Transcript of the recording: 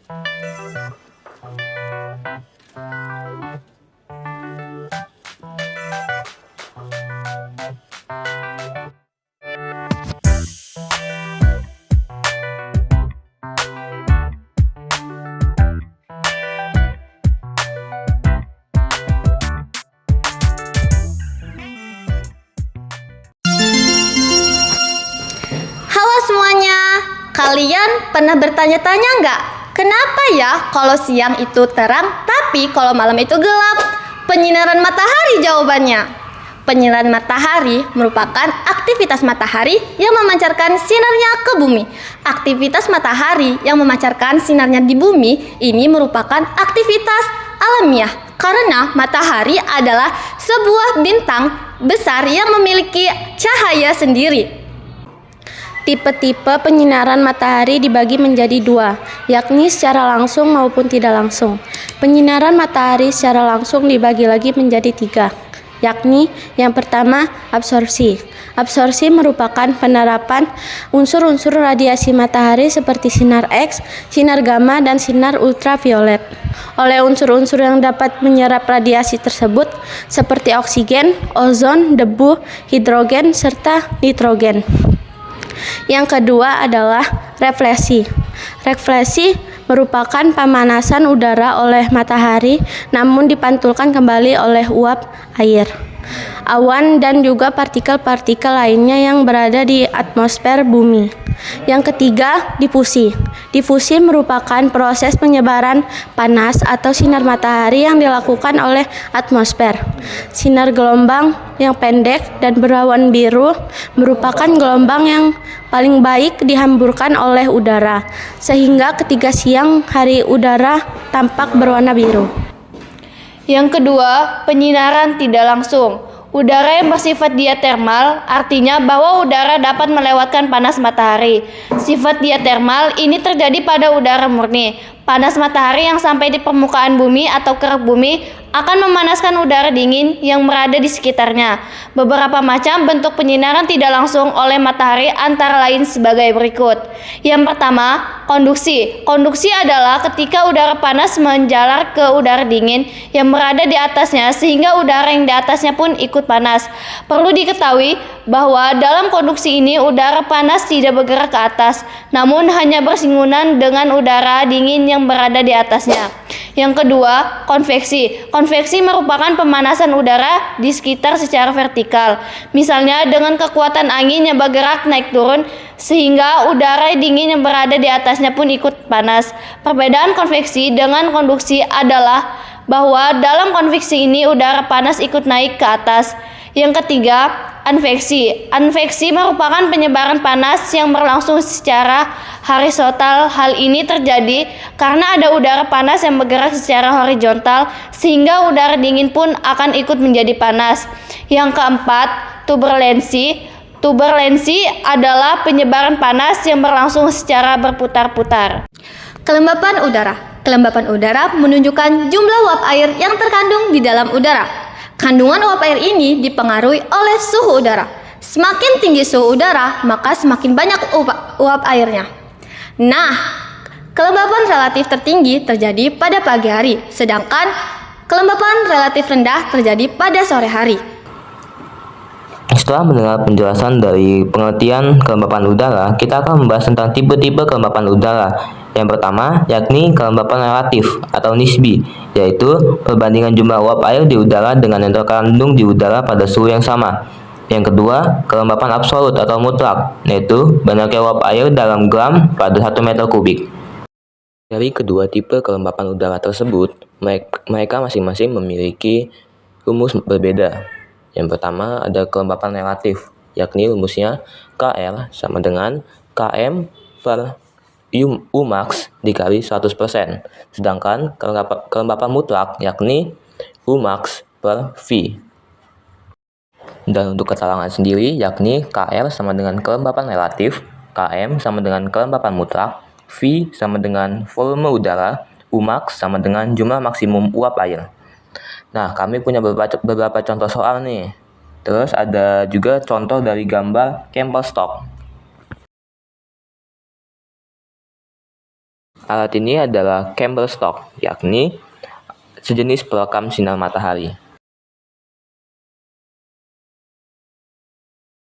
Halo semuanya, kalian pernah bertanya-tanya nggak? Kenapa ya kalau siang itu terang, tapi kalau malam itu gelap? Penyinaran matahari jawabannya. Penyinaran matahari merupakan aktivitas matahari yang memancarkan sinarnya ke bumi. Aktivitas matahari yang memancarkan sinarnya di bumi ini merupakan aktivitas alamiah karena matahari adalah sebuah bintang besar yang memiliki cahaya sendiri. Tipe-tipe penyinaran matahari dibagi menjadi dua, yakni secara langsung maupun tidak langsung. Penyinaran matahari secara langsung dibagi lagi menjadi tiga, yakni yang pertama absorpsi. Absorpsi merupakan penerapan unsur-unsur radiasi matahari seperti sinar X, sinar gamma, dan sinar ultraviolet oleh unsur-unsur yang dapat menyerap radiasi tersebut seperti oksigen, ozon, debu, hidrogen, serta nitrogen. Yang kedua adalah refleksi. Refleksi merupakan pemanasan udara oleh matahari namun dipantulkan kembali oleh uap air, awan, dan juga partikel-partikel lainnya yang berada di atmosfer bumi. Yang ketiga, difusi. Difusi merupakan proses penyebaran panas atau sinar matahari yang dilakukan oleh atmosfer. Sinar gelombang yang pendek dan berawan biru merupakan gelombang yang paling baik dihamburkan oleh udara, sehingga ketika siang hari udara tampak berwarna biru. Yang kedua, penyinaran tidak langsung. Udara yang bersifat diatermal artinya bahwa udara dapat melewatkan panas matahari. Sifat diatermal ini terjadi pada udara murni. Panas matahari yang sampai di permukaan bumi atau kerak bumi akan memanaskan udara dingin yang berada di sekitarnya. Beberapa macam bentuk penyinaran tidak langsung oleh matahari antara lain sebagai berikut. Yang pertama, konduksi. Konduksi adalah ketika udara panas menjalar ke udara dingin yang berada di atasnya sehingga udara yang di atasnya pun ikut panas. Perlu diketahui bahwa dalam konduksi ini udara panas tidak bergerak ke atas, namun hanya bersinggungan dengan udara dingin yang berada di atasnya. Yang kedua, konveksi. Konveksi merupakan pemanasan udara di sekitar secara vertikal. Misalnya dengan kekuatan angin yang bergerak naik turun sehingga udara dingin yang berada di atasnya pun ikut panas. Perbedaan konveksi dengan konduksi adalah bahwa dalam konveksi ini udara panas ikut naik ke atas. Yang ketiga, adveksi. Adveksi merupakan penyebaran panas yang berlangsung secara horizontal. Hal ini terjadi karena ada udara panas yang bergerak secara horizontal sehingga udara dingin pun akan ikut menjadi panas. Yang keempat, turbulensi. Turbulensi adalah penyebaran panas yang berlangsung secara berputar-putar. Kelembapan udara. Kelembapan udara menunjukkan jumlah uap air yang terkandung di dalam udara. Kandungan uap air ini dipengaruhi oleh suhu udara. Semakin tinggi suhu udara, maka semakin banyak uap airnya. Nah, kelembapan relatif tertinggi terjadi pada pagi hari, sedangkan kelembapan relatif rendah terjadi pada sore hari. Setelah mendengar penjelasan dari pengertian kelembapan udara, kita akan membahas tentang tipe-tipe kelembapan udara. Yang pertama, yakni kelembapan relatif atau nisbi, yaitu perbandingan jumlah uap air di udara dengan yang terkandung di udara pada suhu yang sama. Yang kedua, kelembapan absolut atau mutlak, yaitu banyaknya uap air dalam gram pada 1 meter kubik. Dari kedua tipe kelembapan udara tersebut, mereka masing-masing memiliki rumus berbeda. Yang pertama ada kelembapan relatif, yakni rumusnya KR sama dengan KM per Umax dikali 100%. Sedangkan kelembapan mutlak yakni Umax per V. Dan untuk keterangan sendiri yakni KR sama dengan kelembapan relatif, KM sama dengan kelembapan mutlak, V sama dengan volume udara, Umax sama dengan jumlah maksimum uap air. Nah, kami punya beberapa contoh soal nih. Terus ada juga contoh dari gambar Campbell Stock. Alat ini adalah Campbell Stock, yakni sejenis perekam sinar matahari.